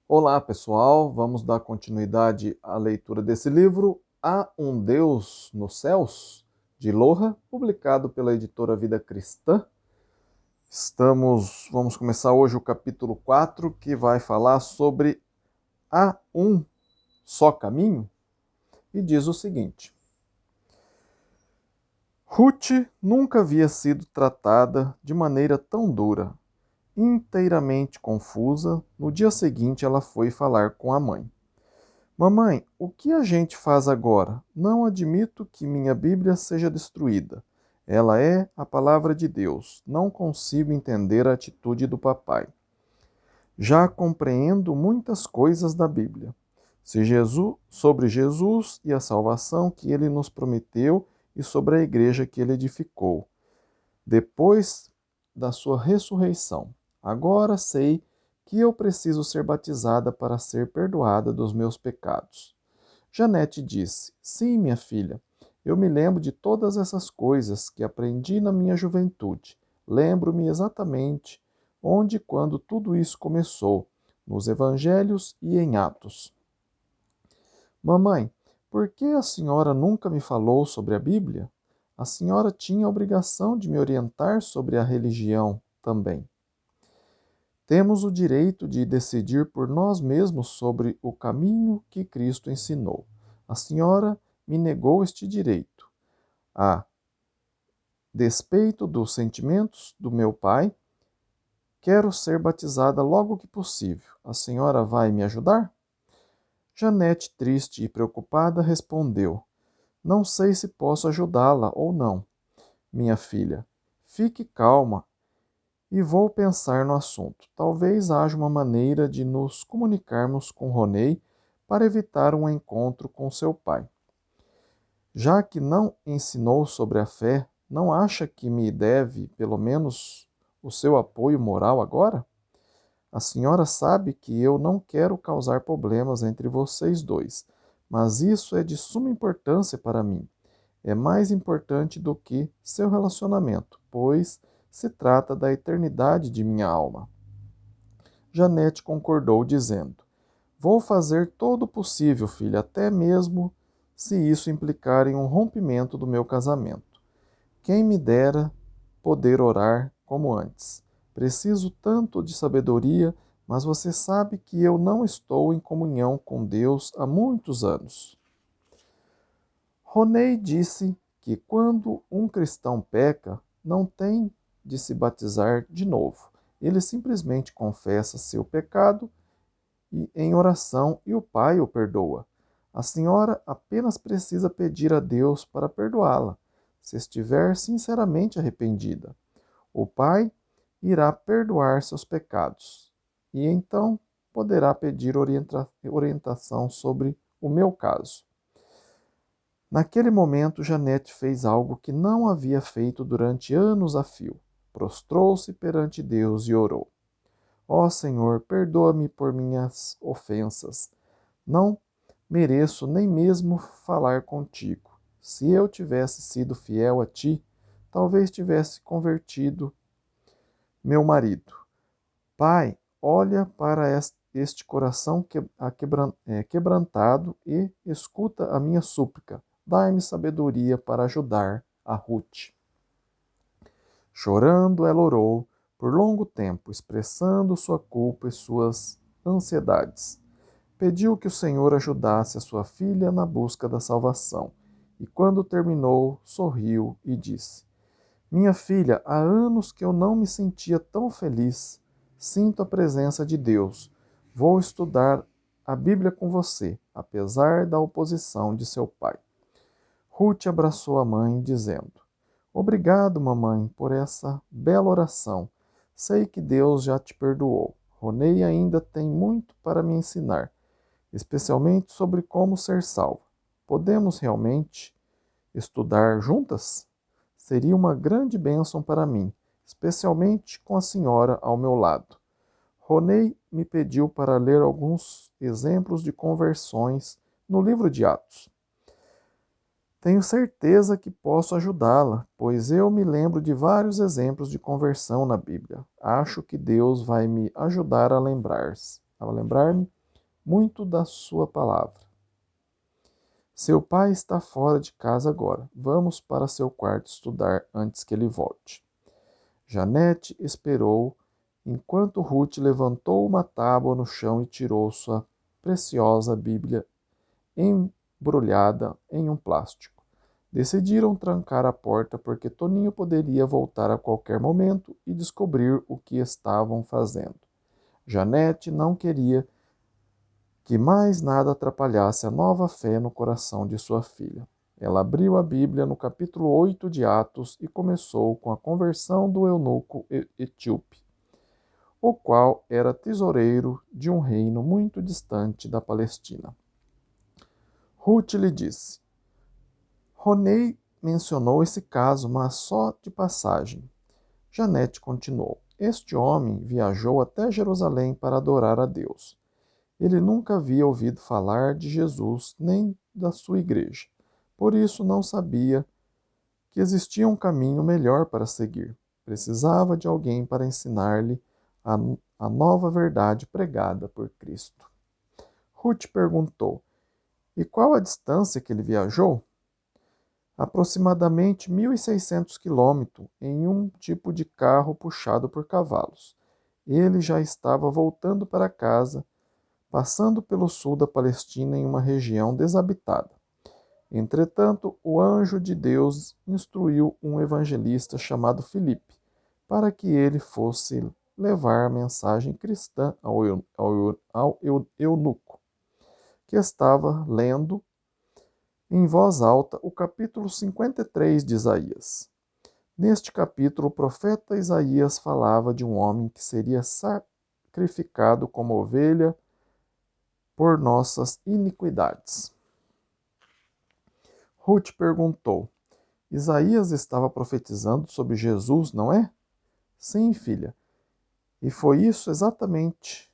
Olá, pessoal. Vamos dar continuidade à leitura desse livro, Há um Deus nos Céus, de Loha, publicado pela editora Vida Cristã. Vamos começar hoje o capítulo 4, que vai falar sobre Há um só caminho, e diz o seguinte: Ruth nunca havia sido tratada de maneira tão dura. Inteiramente confusa, no dia seguinte ela foi falar com a mãe. Mamãe, o que a gente faz agora? Não admito que minha Bíblia seja destruída. Ela é a palavra de Deus. Não consigo entender a atitude do papai. Já compreendo muitas coisas da Bíblia. Sobre Jesus e a salvação que ele nos prometeu e sobre a igreja que ele edificou, depois da sua ressurreição. Agora sei que eu preciso ser batizada para ser perdoada dos meus pecados. Janete disse: Sim, minha filha, eu me lembro de todas essas coisas que aprendi na minha juventude. Lembro-me exatamente onde e quando tudo isso começou, nos evangelhos e em Atos. Mamãe, por que a senhora nunca me falou sobre a Bíblia? A senhora tinha a obrigação de me orientar sobre a religião também. Temos o direito de decidir por nós mesmos sobre o caminho que Cristo ensinou. A senhora me negou este direito. A despeito dos sentimentos do meu pai, quero ser batizada logo que possível. A senhora vai me ajudar? Janete, triste e preocupada, respondeu: Não sei se posso ajudá-la ou não, minha filha. Fique calma e vou pensar no assunto. Talvez haja uma maneira de nos comunicarmos com Ronei para evitar um encontro com seu pai. Já que não ensinou sobre a fé, não acha que me deve, pelo menos, o seu apoio moral agora? A senhora sabe que eu não quero causar problemas entre vocês dois, mas isso é de suma importância para mim. É mais importante do que seu relacionamento, pois se trata da eternidade de minha alma. Janete concordou, dizendo: Vou fazer todo o possível, filha, até mesmo se isso implicar em um rompimento do meu casamento. Quem me dera poder orar como antes. Preciso tanto de sabedoria, mas você sabe que eu não estou em comunhão com Deus há muitos anos. Ronei disse que quando um cristão peca, não tem de se batizar de novo. Ele simplesmente confessa seu pecado em oração e o Pai o perdoa. A senhora apenas precisa pedir a Deus para perdoá-la, se estiver sinceramente arrependida. O Pai irá perdoar seus pecados e então poderá pedir orientação sobre o meu caso. Naquele momento, Janete fez algo que não havia feito durante anos a fio. Prostrou-se perante Deus e orou. Ó Senhor, perdoa-me por minhas ofensas. Não mereço nem mesmo falar contigo. Se eu tivesse sido fiel a ti, talvez tivesse convertido meu marido. Pai, olha para este coração quebrantado e escuta a minha súplica. Dai-me sabedoria para ajudar a Ruth. Chorando, ela orou por longo tempo, expressando sua culpa e suas ansiedades. Pediu que o Senhor ajudasse a sua filha na busca da salvação. E quando terminou, sorriu e disse: Minha filha, há anos que eu não me sentia tão feliz. Sinto a presença de Deus. Vou estudar a Bíblia com você, apesar da oposição de seu pai. Ruth abraçou a mãe, dizendo: Obrigado, mamãe, por essa bela oração. Sei que Deus já te perdoou. Ronei ainda tem muito para me ensinar, especialmente sobre como ser salvo. Podemos realmente estudar juntas? Seria uma grande bênção para mim, especialmente com a senhora ao meu lado. Ronei me pediu para ler alguns exemplos de conversões no livro de Atos. Tenho certeza que posso ajudá-la, pois eu me lembro de vários exemplos de conversão na Bíblia. Acho que Deus vai me ajudar a lembrar-me muito da sua palavra. Seu pai está fora de casa agora. Vamos para seu quarto estudar antes que ele volte. Janete esperou enquanto Ruth levantou uma tábua no chão e tirou sua preciosa Bíblia embrulhada em um plástico. Decidiram trancar a porta porque Toninho poderia voltar a qualquer momento e descobrir o que estavam fazendo. Janete não queria que mais nada atrapalhasse a nova fé no coração de sua filha. Ela abriu a Bíblia no capítulo 8 de Atos e começou com a conversão do eunuco etíope, o qual era tesoureiro de um reino muito distante da Palestina. Ruth lhe disse: Ronei mencionou esse caso, mas só de passagem. Janete continuou: Este homem viajou até Jerusalém para adorar a Deus. Ele nunca havia ouvido falar de Jesus nem da sua igreja. Por isso não sabia que existia um caminho melhor para seguir. Precisava de alguém para ensinar-lhe a nova verdade pregada por Cristo. Ruth perguntou: E qual a distância que ele viajou? Aproximadamente 1.600 quilômetros em um tipo de carro puxado por cavalos. Ele já estava voltando para casa, passando pelo sul da Palestina em uma região desabitada. Entretanto, o anjo de Deus instruiu um evangelista chamado Filipe para que ele fosse levar a mensagem cristã ao eunuco, que estava lendo em voz alta o capítulo 53 de Isaías. Neste capítulo, o profeta Isaías falava de um homem que seria sacrificado como ovelha por nossas iniquidades. Ruth perguntou: Isaías estava profetizando sobre Jesus, não é? Sim, filha. E foi isso exatamente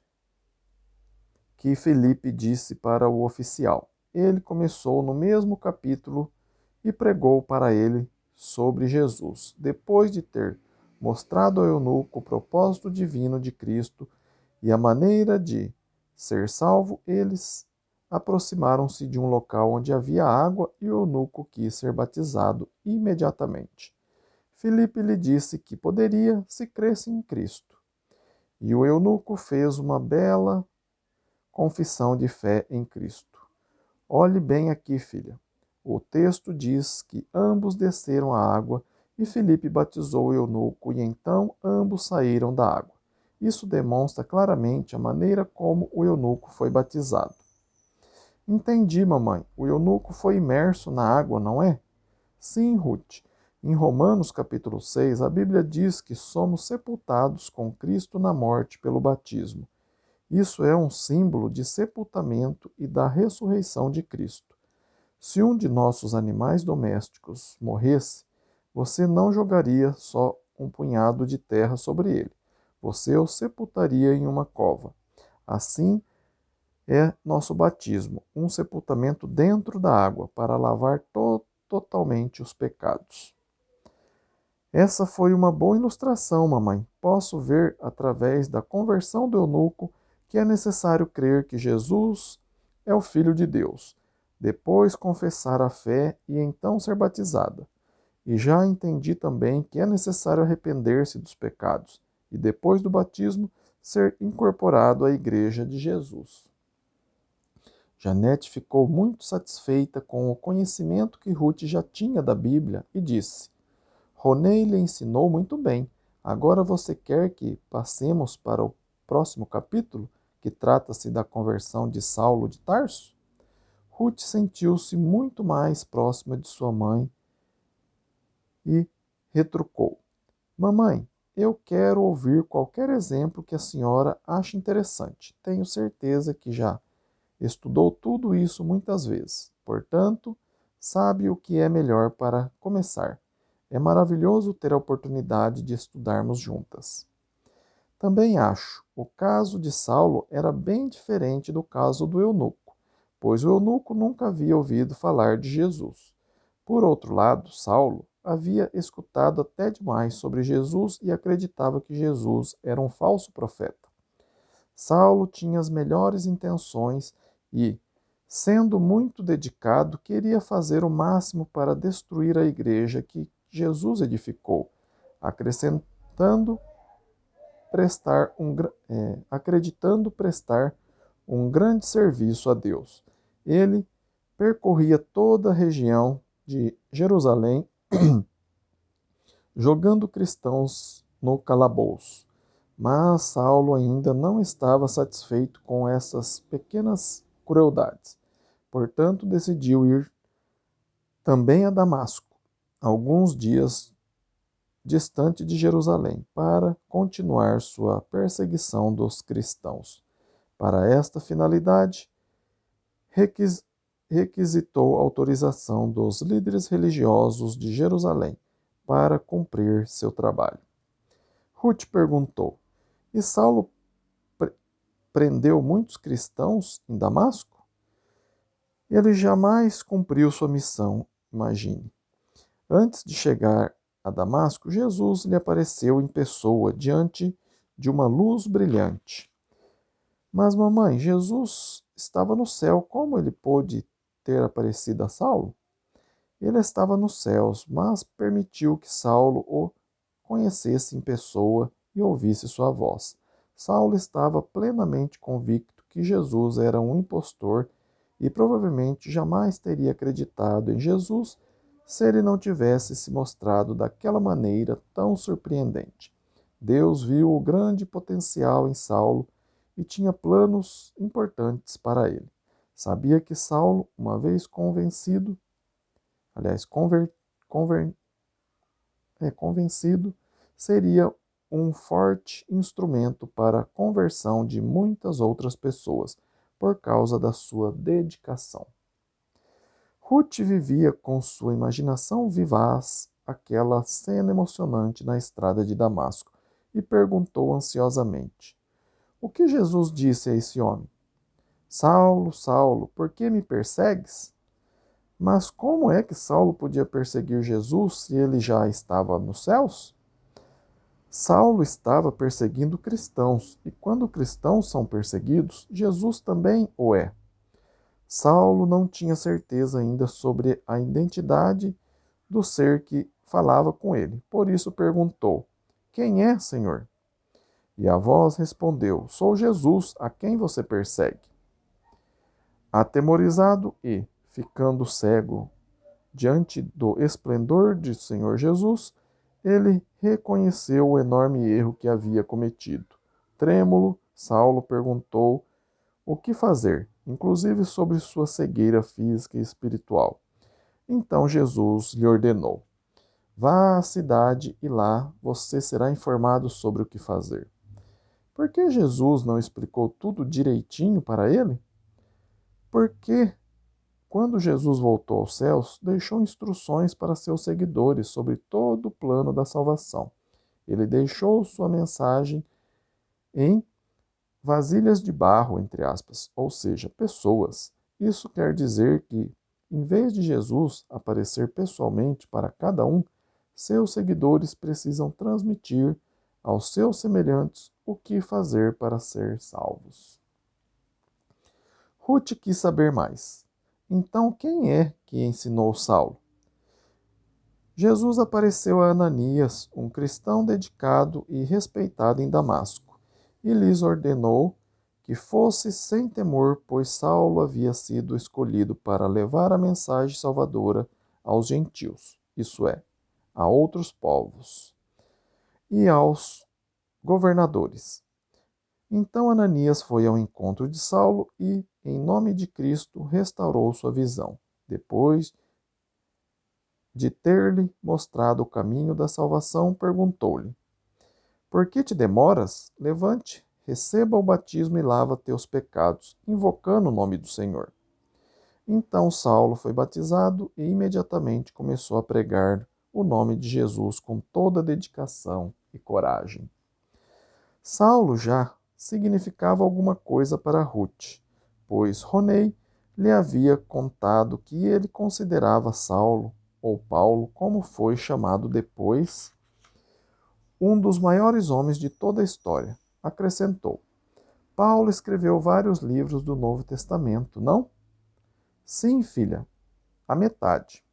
que Filipe disse para o oficial. Ele começou no mesmo capítulo e pregou para ele sobre Jesus. Depois de ter mostrado ao eunuco o propósito divino de Cristo e a maneira de ser salvo, eles aproximaram-se de um local onde havia água e o eunuco quis ser batizado imediatamente. Filipe lhe disse que poderia se cresce em Cristo. E o eunuco fez uma bela confissão de fé em Cristo. Olhe bem aqui, filha. O texto diz que ambos desceram à água e Filipe batizou o eunuco e então ambos saíram da água. Isso demonstra claramente a maneira como o eunuco foi batizado. Entendi, mamãe. O eunuco foi imerso na água, não é? Sim, Ruth. Em Romanos capítulo 6, a Bíblia diz que somos sepultados com Cristo na morte pelo batismo. Isso é um símbolo de sepultamento e da ressurreição de Cristo. Se um de nossos animais domésticos morresse, você não jogaria só um punhado de terra sobre ele. Você o sepultaria em uma cova. Assim é nosso batismo, um sepultamento dentro da água para lavar totalmente os pecados. Essa foi uma boa ilustração, mamãe. Posso ver, através da conversão do eunuco, que é necessário crer que Jesus é o Filho de Deus, depois confessar a fé e então ser batizada. E já entendi também que é necessário arrepender-se dos pecados e, depois do batismo, ser incorporado à Igreja de Jesus. Janete ficou muito satisfeita com o conhecimento que Ruth já tinha da Bíblia e disse: Ronei lhe ensinou muito bem. Agora você quer que passemos para o próximo capítulo, que trata-se da conversão de Saulo de Tarso? Ruth sentiu-se muito mais próxima de sua mãe e retrucou: Mamãe, eu quero ouvir qualquer exemplo que a senhora ache interessante. Tenho certeza que já estudou tudo isso muitas vezes. Portanto, sabe o que é melhor para começar. É maravilhoso ter a oportunidade de estudarmos juntas. Também acho, o caso de Saulo era bem diferente do caso do eunuco, pois o eunuco nunca havia ouvido falar de Jesus. Por outro lado, Saulo havia escutado até demais sobre Jesus e acreditava que Jesus era um falso profeta. Saulo tinha as melhores intenções e, sendo muito dedicado, queria fazer o máximo para destruir a igreja que Jesus edificou, acrescentando acreditando prestar um grande serviço a Deus. Ele percorria toda a região de Jerusalém, jogando cristãos no calabouço. Mas Saulo ainda não estava satisfeito com essas pequenas crueldades. Portanto, decidiu ir também a Damasco, alguns dias distante de Jerusalém, para continuar sua perseguição dos cristãos. Para esta finalidade, requisitou autorização dos líderes religiosos de Jerusalém para cumprir seu trabalho. Ruth perguntou: E Saulo prendeu muitos cristãos em Damasco? Ele jamais cumpriu sua missão, imagine. Antes de chegar a Damasco, Jesus lhe apareceu em pessoa diante de uma luz brilhante. Mas, mamãe, Jesus estava no céu, como ele pôde ter aparecido a Saulo? Ele estava nos céus, mas permitiu que Saulo o conhecesse em pessoa e ouvisse sua voz. Saulo estava plenamente convicto que Jesus era um impostor e provavelmente jamais teria acreditado em Jesus se ele não tivesse se mostrado daquela maneira tão surpreendente. Deus viu o grande potencial em Saulo e tinha planos importantes para ele. Sabia que Saulo, uma vez convencido, convencido, seria um forte instrumento para a conversão de muitas outras pessoas, por causa da sua dedicação. Ruth vivia com sua imaginação vivaz aquela cena emocionante na estrada de Damasco e perguntou ansiosamente: O que Jesus disse a esse homem? Saulo, Saulo, por que me persegues? Mas como é que Saulo podia perseguir Jesus se ele já estava nos céus? Saulo estava perseguindo cristãos, e quando cristãos são perseguidos, Jesus também o é. Saulo não tinha certeza ainda sobre a identidade do ser que falava com ele. Por isso perguntou: Quem é, Senhor? E a voz respondeu: Sou Jesus, a quem você persegue. Atemorizado e, ficando cego diante do esplendor de Senhor Jesus, ele reconheceu o enorme erro que havia cometido. Trêmulo, Saulo perguntou o que fazer, inclusive sobre sua cegueira física e espiritual. Então Jesus lhe ordenou: Vá à cidade e lá você será informado sobre o que fazer. Por que Jesus não explicou tudo direitinho para ele? Porque, quando Jesus voltou aos céus, deixou instruções para seus seguidores sobre todo o plano da salvação. Ele deixou sua mensagem em vasilhas de barro, entre aspas, ou seja, pessoas. Isso quer dizer que, em vez de Jesus aparecer pessoalmente para cada um, seus seguidores precisam transmitir aos seus semelhantes o que fazer para ser salvos. Ruth quis saber mais. Então, quem é que ensinou Saulo? Jesus apareceu a Ananias, um cristão dedicado e respeitado em Damasco, e lhes ordenou que fosse sem temor, pois Saulo havia sido escolhido para levar a mensagem salvadora aos gentios, isso é, a outros povos, e aos governadores. Então Ananias foi ao encontro de Saulo e, em nome de Cristo, restaurou sua visão. Depois de ter-lhe mostrado o caminho da salvação, perguntou-lhe: Por que te demoras? Levante, receba o batismo e lava teus pecados, invocando o nome do Senhor. Então Saulo foi batizado e imediatamente começou a pregar o nome de Jesus com toda dedicação e coragem. Saulo já significava alguma coisa para Ruth, pois Ronei lhe havia contado que ele considerava Saulo, ou Paulo, como foi chamado depois, um dos maiores homens de toda a história. Acrescentou: Paulo escreveu vários livros do Novo Testamento, não? Sim, filha, a metade.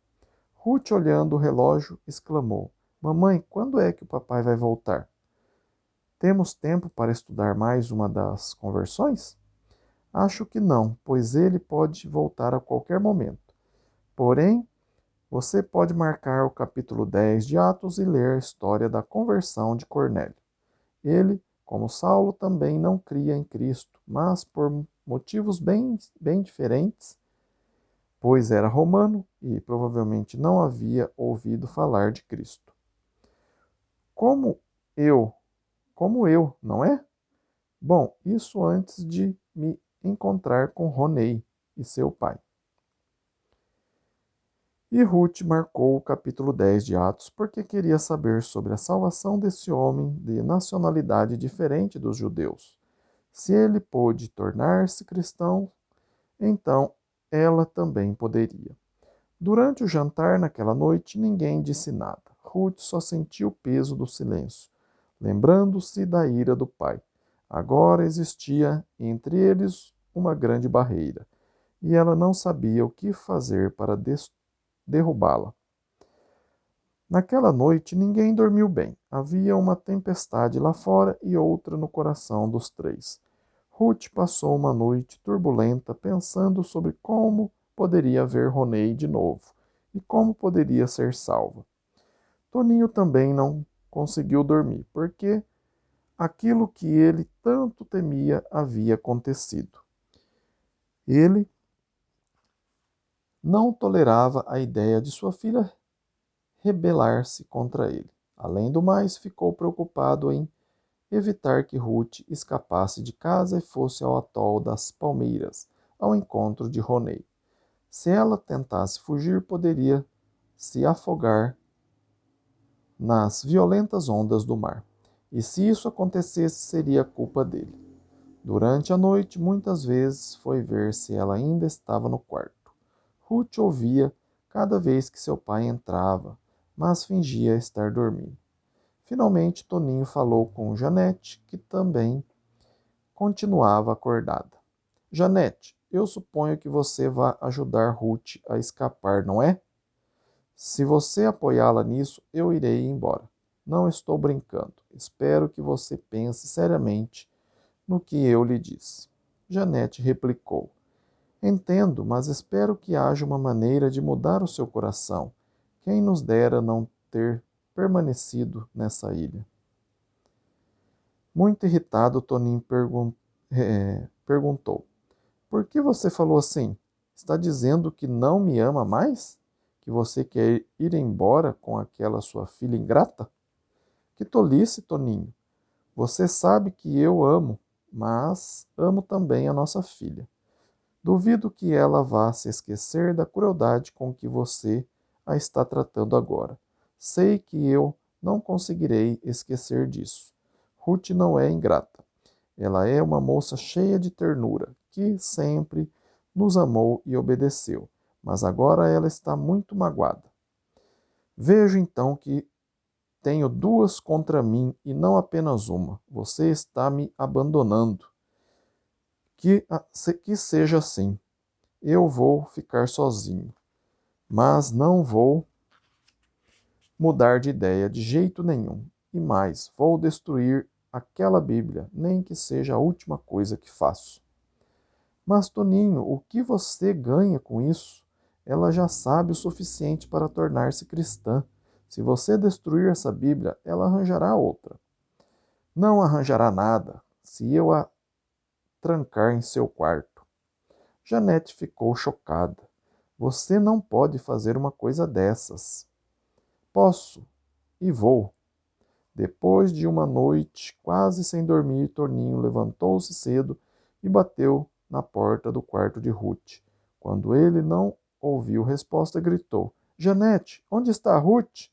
Ruth, olhando o relógio, exclamou: Mamãe, quando é que o papai vai voltar? Temos tempo para estudar mais uma das conversões? Acho que não, pois ele pode voltar a qualquer momento. Porém, você pode marcar o capítulo 10 de Atos e ler a história da conversão de Cornélio. Ele, como Saulo, também não cria em Cristo, mas por motivos bem diferentes, pois era romano e provavelmente não havia ouvido falar de Cristo. Como eu, como eu, não é? Bom, isso antes de me encontrar com Ronei e seu pai. E Ruth marcou o capítulo 10 de Atos porque queria saber sobre a salvação desse homem de nacionalidade diferente dos judeus. Se ele pôde tornar-se cristão, então ela também poderia. Durante o jantar naquela noite, ninguém disse nada. Ruth só sentiu o peso do silêncio, lembrando-se da ira do pai. Agora existia entre eles uma grande barreira, e ela não sabia o que fazer para derrubá-la. Naquela noite, ninguém dormiu bem. Havia uma tempestade lá fora e outra no coração dos três. Ruth passou uma noite turbulenta pensando sobre como poderia ver Ronei de novo e como poderia ser salva. Toninho também não conseguiu dormir, porque aquilo que ele tanto temia havia acontecido. Ele não tolerava a ideia de sua filha rebelar-se contra ele. Além do mais, ficou preocupado em evitar que Ruth escapasse de casa e fosse ao atol das Palmeiras, ao encontro de Ronei. Se ela tentasse fugir, poderia se afogar nas violentas ondas do mar. E se isso acontecesse, seria culpa dele. Durante a noite, muitas vezes foi ver se ela ainda estava no quarto. Ruth ouvia cada vez que seu pai entrava, mas fingia estar dormindo. Finalmente, Toninho falou com Janete, que também continuava acordada. Janete, eu suponho que você vai ajudar Ruth a escapar, não é? Se você apoiá-la nisso, eu irei embora. Não estou brincando. Espero que você pense seriamente no que eu lhe disse. Janete replicou: Entendo, mas espero que haja uma maneira de mudar o seu coração. Quem nos dera não ter permanecido nessa ilha. Muito irritado, Toninho perguntou: Por que você falou assim? Está dizendo que não me ama mais? Que você quer ir embora com aquela sua filha ingrata? Que tolice, Toninho. Você sabe que eu amo, mas amo também a nossa filha. Duvido que ela vá se esquecer da crueldade com que você a está tratando agora. Sei que eu não conseguirei esquecer disso. Ruth não é ingrata. Ela é uma moça cheia de ternura, que sempre nos amou e obedeceu, mas agora ela está muito magoada. Vejo então que tenho duas contra mim e não apenas uma. Você está me abandonando. Que seja assim. Eu vou ficar sozinho, mas não vou mudar de ideia de jeito nenhum. E mais, vou destruir aquela Bíblia, nem que seja a última coisa que faço. Mas, Toninho, o que você ganha com isso? Ela já sabe o suficiente para tornar-se cristã. Se você destruir essa Bíblia, ela arranjará outra. Não arranjará nada se eu a trancar em seu quarto. Janete ficou chocada. Você não pode fazer uma coisa dessas. Posso e vou. Depois de uma noite quase sem dormir, Toninho levantou-se cedo e bateu na porta do quarto de Ruth. Quando ele não ouviu resposta, gritou: Janete, onde está Ruth?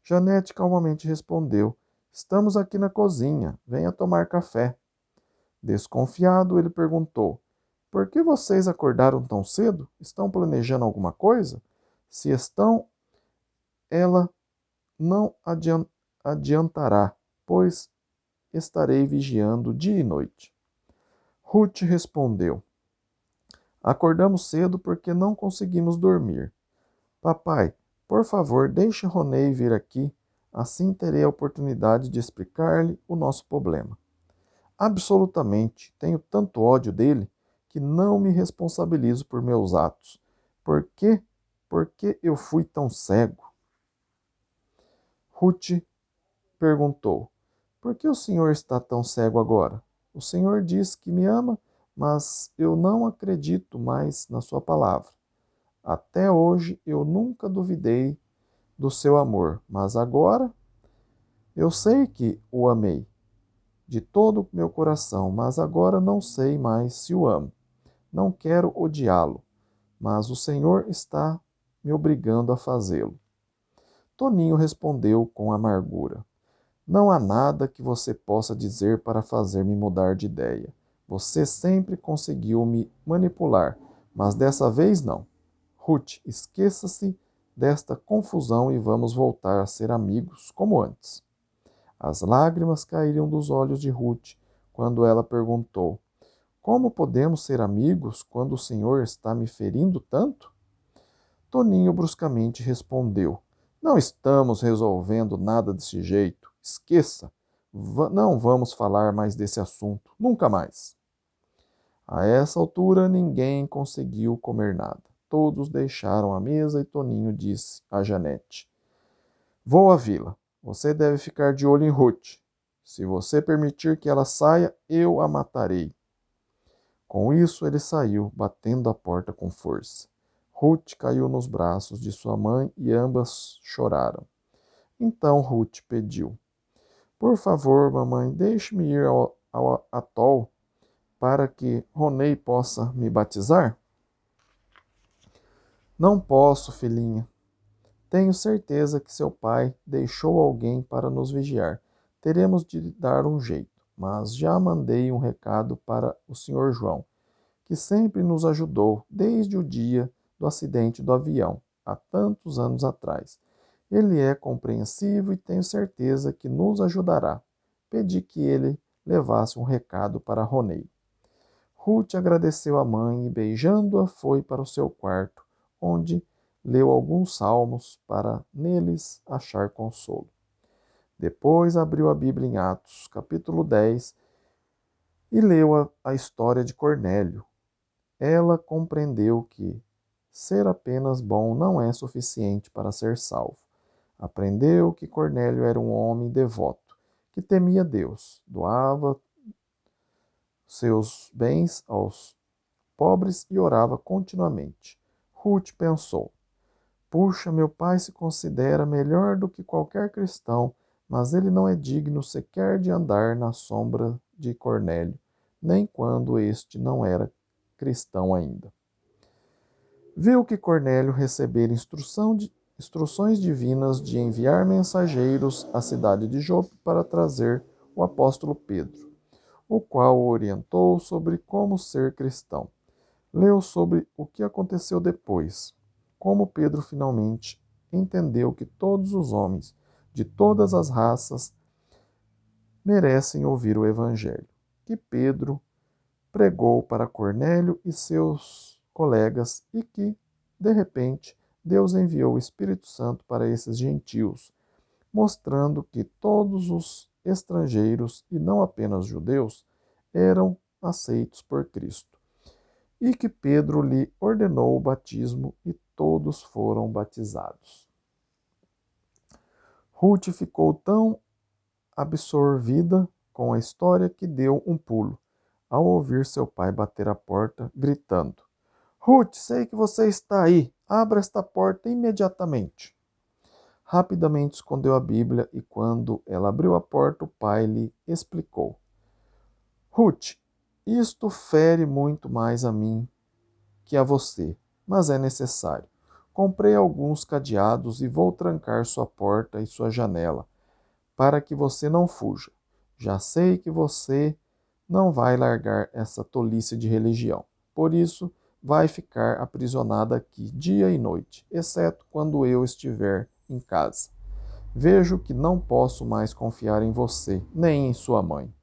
Janete calmamente respondeu: Estamos aqui na cozinha. Venha tomar café. Desconfiado, ele perguntou: Por que vocês acordaram tão cedo? Estão planejando alguma coisa? Se estão, ela não adiantará, pois estarei vigiando dia e noite. Ruth respondeu: acordamos cedo porque não conseguimos dormir. Papai, por favor, deixe Ronei vir aqui, assim terei a oportunidade de explicar-lhe o nosso problema. Absolutamente, tenho tanto ódio dele que não me responsabilizo por meus atos. Por quê? Porque eu fui tão cego? Ruth perguntou: por que o senhor está tão cego agora? O senhor diz que me ama, mas eu não acredito mais na sua palavra. Até hoje eu nunca duvidei do seu amor, mas agora eu sei que o amei de todo o meu coração, mas agora não sei mais se o amo. Não quero odiá-lo, mas o Senhor está me obrigando a fazê-lo. Toninho respondeu com amargura: não há nada que você possa dizer para fazer-me mudar de ideia. Você sempre conseguiu me manipular, mas dessa vez não. Ruth, esqueça-se desta confusão e vamos voltar a ser amigos como antes. As lágrimas caíram dos olhos de Ruth quando ela perguntou: como podemos ser amigos quando o senhor está me ferindo tanto? Toninho bruscamente respondeu: não estamos resolvendo nada desse jeito. Esqueça. Não vamos falar mais desse assunto. Nunca mais. A essa altura, ninguém conseguiu comer nada. Todos deixaram a mesa e Toninho disse a Janete: vou à vila. Você deve ficar de olho em Ruth. Se você permitir que ela saia, eu a matarei. Com isso, ele saiu, batendo a porta com força. Ruth caiu nos braços de sua mãe e ambas choraram. Então Ruth pediu: por favor, mamãe, deixe-me ir ao atol para que Ronei possa me batizar? Não posso, filhinha. Tenho certeza que seu pai deixou alguém para nos vigiar. Teremos de dar um jeito, mas já mandei um recado para o Sr. João, que sempre nos ajudou desde o dia do acidente do avião, há tantos anos atrás. Ele é compreensivo e tenho certeza que nos ajudará. Pedi que ele levasse um recado para Ronei. Ruth agradeceu à mãe e, beijando-a, foi para o seu quarto, onde leu alguns salmos para neles achar consolo. Depois abriu a Bíblia em Atos, capítulo 10, e leu a história de Cornélio. Ela compreendeu que ser apenas bom não é suficiente para ser salvo. Aprendeu que Cornélio era um homem devoto, que temia Deus, doava seus bens aos pobres e orava continuamente. Ruth pensou: puxa, meu pai se considera melhor do que qualquer cristão, mas ele não é digno sequer de andar na sombra de Cornélio, nem quando este não era cristão ainda. Viu que Cornélio recebera instruções divinas de enviar mensageiros à cidade de Jope para trazer o apóstolo Pedro, o qual o orientou sobre como ser cristão. Leu sobre o que aconteceu depois, como Pedro finalmente entendeu que todos os homens, de todas as raças, merecem ouvir o Evangelho, que Pedro pregou para Cornélio e seus colegas e que, de repente, Deus enviou o Espírito Santo para esses gentios, mostrando que todos os estrangeiros, e não apenas judeus, eram aceitos por Cristo, e que Pedro lhe ordenou o batismo e todos foram batizados. Ruth ficou tão absorvida com a história que deu um pulo ao ouvir seu pai bater a porta, gritando: Ruth, sei que você está aí. Abra esta porta imediatamente. Rapidamente escondeu a Bíblia e, quando ela abriu a porta, o pai lhe explicou: Ruth, isto fere muito mais a mim que a você, mas é necessário. Comprei alguns cadeados e vou trancar sua porta e sua janela, para que você não fuja. Já sei que você não vai largar essa tolice de religião. Por isso, vai ficar aprisionada aqui dia e noite, exceto quando eu estiver em casa. Vejo que não posso mais confiar em você, nem em sua mãe.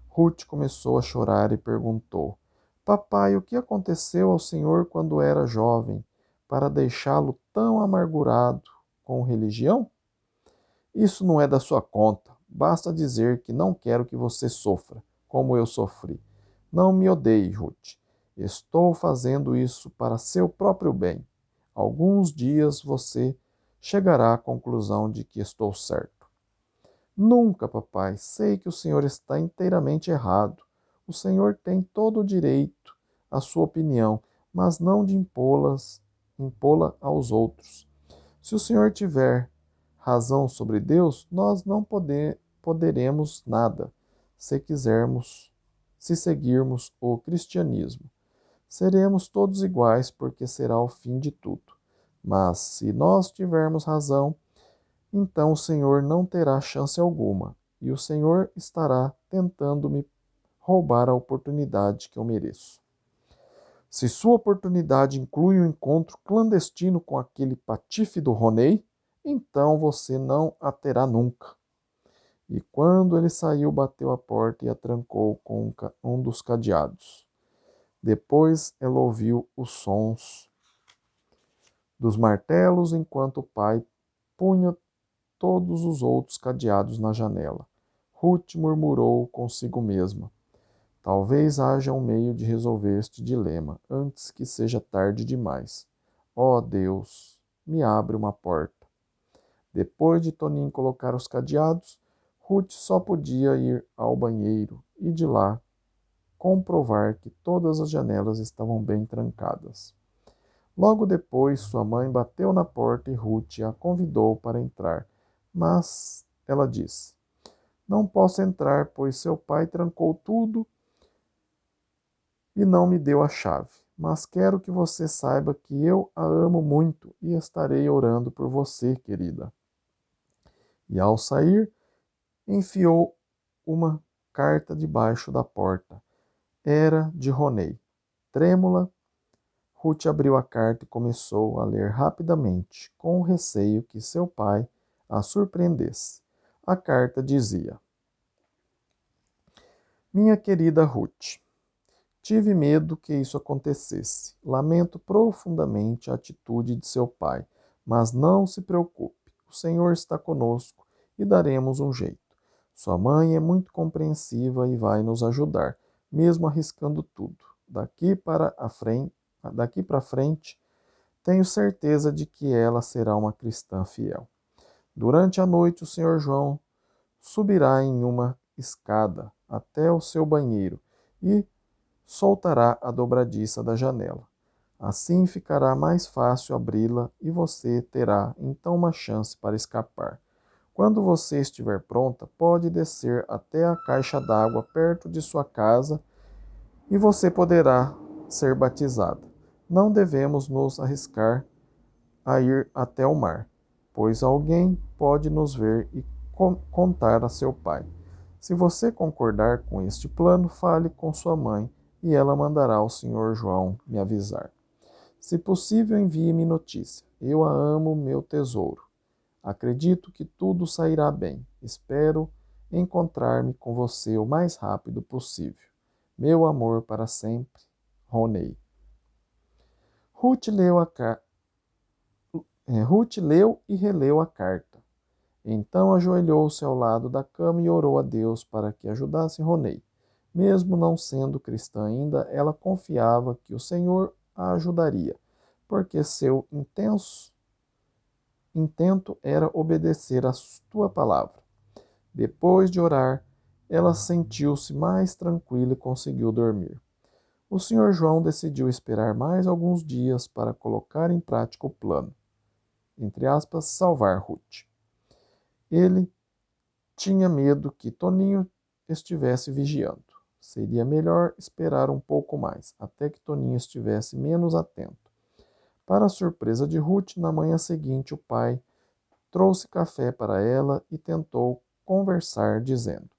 Ruth começou a chorar e perguntou: Papai, o que aconteceu ao senhor quando era jovem, para deixá-lo tão amargurado com religião? Isso não é da sua conta. Basta dizer que não quero que você sofra, como eu sofri. Não me odeie, Ruth. Estou fazendo isso para seu próprio bem. Alguns dias você chegará à conclusão de que estou certo. Nunca, papai. Sei que o senhor está inteiramente errado. O senhor tem todo o direito à sua opinião, mas não de impô-la aos outros. Se o senhor tiver razão sobre Deus, nós não poderemos nada se quisermos, se seguirmos o cristianismo. Seremos todos iguais, porque será o fim de tudo. Mas se nós tivermos razão, então o Senhor não terá chance alguma, e o Senhor estará tentando me roubar a oportunidade que eu mereço. Se sua oportunidade inclui um encontro clandestino com aquele patife do Ronei, então você não a terá nunca. E quando ele saiu, bateu a porta e a trancou com um dos cadeados. Depois ela ouviu os sons dos martelos enquanto o pai punha todos os outros cadeados na janela. Ruth murmurou consigo mesma: Talvez haja um meio de resolver este dilema antes que seja tarde demais. Ó Deus, me abre uma porta. Depois de Toninho colocar os cadeados, Ruth só podia ir ao banheiro e de lá comprovar que todas as janelas estavam bem trancadas. Logo depois, sua mãe bateu na porta e Ruth a convidou para entrar, mas ela disse: Não posso entrar, pois seu pai trancou tudo e não me deu a chave. Mas quero que você saiba que eu a amo muito e estarei orando por você, querida. E ao sair, enfiou uma carta debaixo da porta. Era de Ronei. Trêmula, Ruth abriu a carta e começou a ler rapidamente, com o receio que seu pai a surpreendesse. A carta dizia: Minha querida Ruth, tive medo que isso acontecesse. Lamento profundamente a atitude de seu pai, mas não se preocupe. O Senhor está conosco e daremos um jeito. Sua mãe é muito compreensiva e vai nos ajudar, mesmo arriscando tudo. Daqui para frente, tenho certeza de que ela será uma cristã fiel. Durante a noite, o Senhor João subirá em uma escada até o seu banheiro e soltará a dobradiça da janela. Assim ficará mais fácil abri-la e você terá então uma chance para escapar. Quando você estiver pronta, pode descer até a caixa d'água perto de sua casa e você poderá ser batizada. Não devemos nos arriscar a ir até o mar, pois alguém pode nos ver e contar a seu pai. Se você concordar com este plano, fale com sua mãe e ela mandará o senhor João me avisar. Se possível, envie-me notícia. Eu a amo, meu tesouro. Acredito que tudo sairá bem. Espero encontrar-me com você o mais rápido possível. Meu amor para sempre, Ronei. Ruth leu, Ruth leu e releu a carta. Então ajoelhou-se ao lado da cama e orou a Deus para que ajudasse Ronei. Mesmo não sendo cristã ainda, ela confiava que o Senhor a ajudaria, porque seu intento era obedecer a tua palavra. Depois de orar, ela sentiu-se mais tranquila e conseguiu dormir. O Sr. João decidiu esperar mais alguns dias para colocar em prática o plano, entre aspas, salvar Ruth. Ele tinha medo que Toninho estivesse vigiando. Seria melhor esperar um pouco mais, até que Toninho estivesse menos atento. Para a surpresa de Ruth, na manhã seguinte, o pai trouxe café para ela e tentou conversar, dizendo: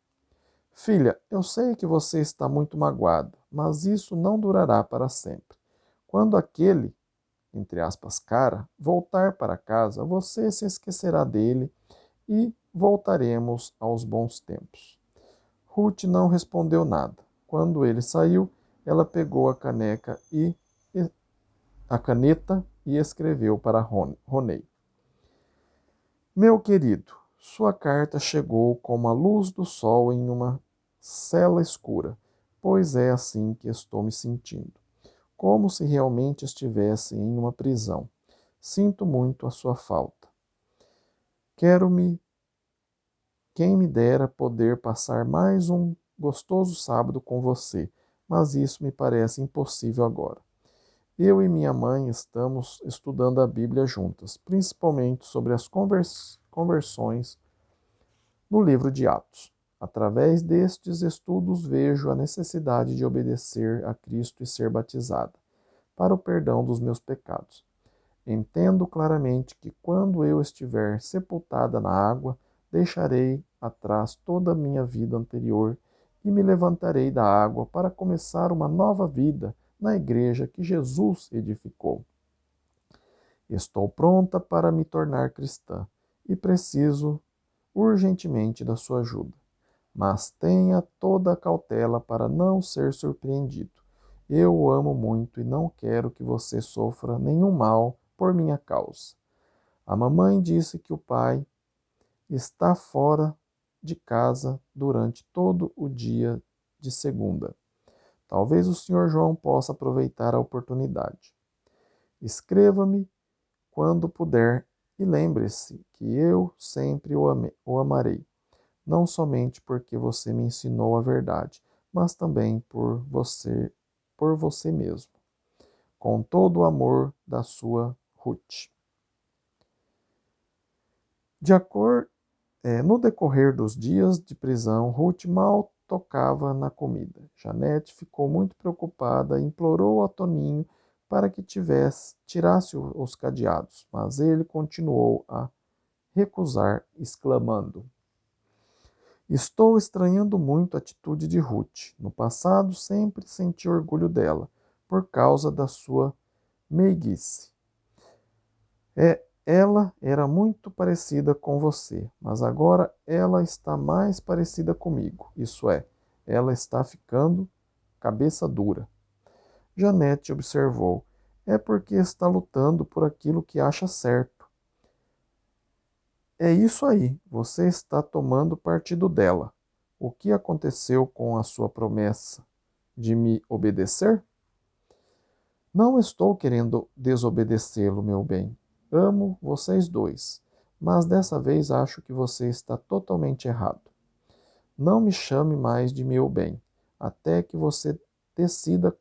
Filha, eu sei que você está muito magoada, mas isso não durará para sempre. Quando aquele, entre aspas, cara, voltar para casa, você se esquecerá dele e voltaremos aos bons tempos. Ruth não respondeu nada. Quando ele saiu, ela pegou a caneta e escreveu para Ronei. Meu querido, sua carta chegou como a luz do sol em uma cela escura, pois é assim que estou me sentindo, como se realmente estivesse em uma prisão. Sinto muito a sua falta. Quem me dera poder passar mais um gostoso sábado com você, mas isso me parece impossível agora. Eu e minha mãe estamos estudando a Bíblia juntas, principalmente sobre as conversões no livro de Atos. Através destes estudos, vejo a necessidade de obedecer a Cristo e ser batizada, para o perdão dos meus pecados. Entendo claramente que quando eu estiver sepultada na água, deixarei atrás toda a minha vida anterior e me levantarei da água para começar uma nova vida na igreja que Jesus edificou. Estou pronta para me tornar cristã e preciso urgentemente da sua ajuda. Mas tenha toda a cautela para não ser surpreendido. Eu o amo muito e não quero que você sofra nenhum mal por minha causa. A mamãe disse que o pai está fora de casa durante todo o dia de segunda. Talvez o Sr. João possa aproveitar a oportunidade. Escreva-me quando puder e lembre-se que eu sempre o amarei, não somente porque você me ensinou a verdade, mas também por você mesmo. Com todo o amor da sua Ruth. No decorrer dos dias de prisão, Ruth mal tocava na comida. Janete ficou muito preocupada e implorou a Toninho para que tirasse os cadeados, mas ele continuou a recusar, exclamando: Estou estranhando muito a atitude de Ruth. No passado, sempre senti orgulho dela, por causa da sua meiguice. Ela era muito parecida com você, mas agora ela está mais parecida comigo. Isso é, ela está ficando cabeça dura. Janete observou. É porque está lutando por aquilo que acha certo. É isso aí, você está tomando partido dela. O que aconteceu com a sua promessa de me obedecer? Não estou querendo desobedecê-lo, meu bem. Amo vocês dois, mas dessa vez acho que você está totalmente errado. Não me chame mais de meu bem, até que você decida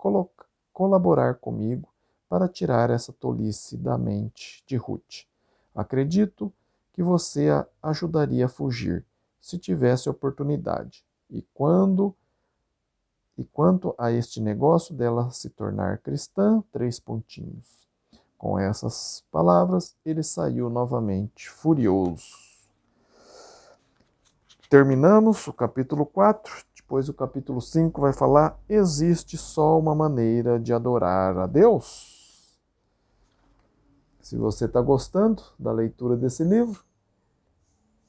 colaborar comigo para tirar essa tolice da mente de Ruth. Acredito que você a ajudaria a fugir, se tivesse oportunidade. E quanto a este negócio dela se tornar cristã, 3 pontinhos. Com essas palavras, ele saiu novamente furioso. Terminamos o capítulo 4. Depois o capítulo 5 vai falar: existe só uma maneira de adorar a Deus? Se você está gostando da leitura desse livro,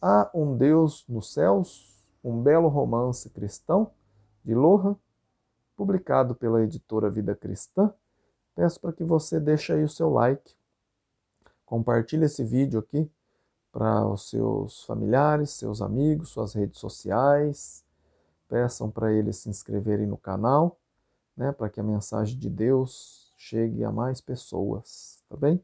Há um Deus nos Céus, um belo romance cristão de Lohan, publicado pela editora Vida Cristã. Peço para que você deixe aí o seu like, compartilhe esse vídeo aqui para os seus familiares, seus amigos, suas redes sociais. Peçam para eles se inscreverem no canal, né, para que a mensagem de Deus chegue a mais pessoas, tá bem?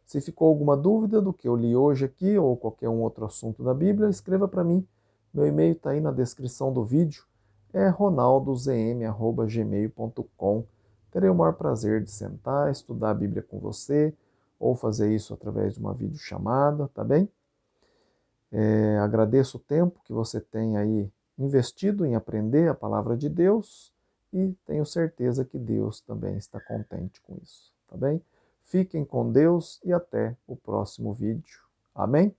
Se ficou alguma dúvida do que eu li hoje aqui ou qualquer um outro assunto da Bíblia, escreva para mim. Meu e-mail está aí na descrição do vídeo. É ronaldozm@gmail.com. Terei o maior prazer de sentar, estudar a Bíblia com você ou fazer isso através de uma videochamada, tá bem? Agradeço o tempo que você tem aí investido em aprender a palavra de Deus e tenho certeza que Deus também está contente com isso, tá bem? Fiquem com Deus e até o próximo vídeo. Amém?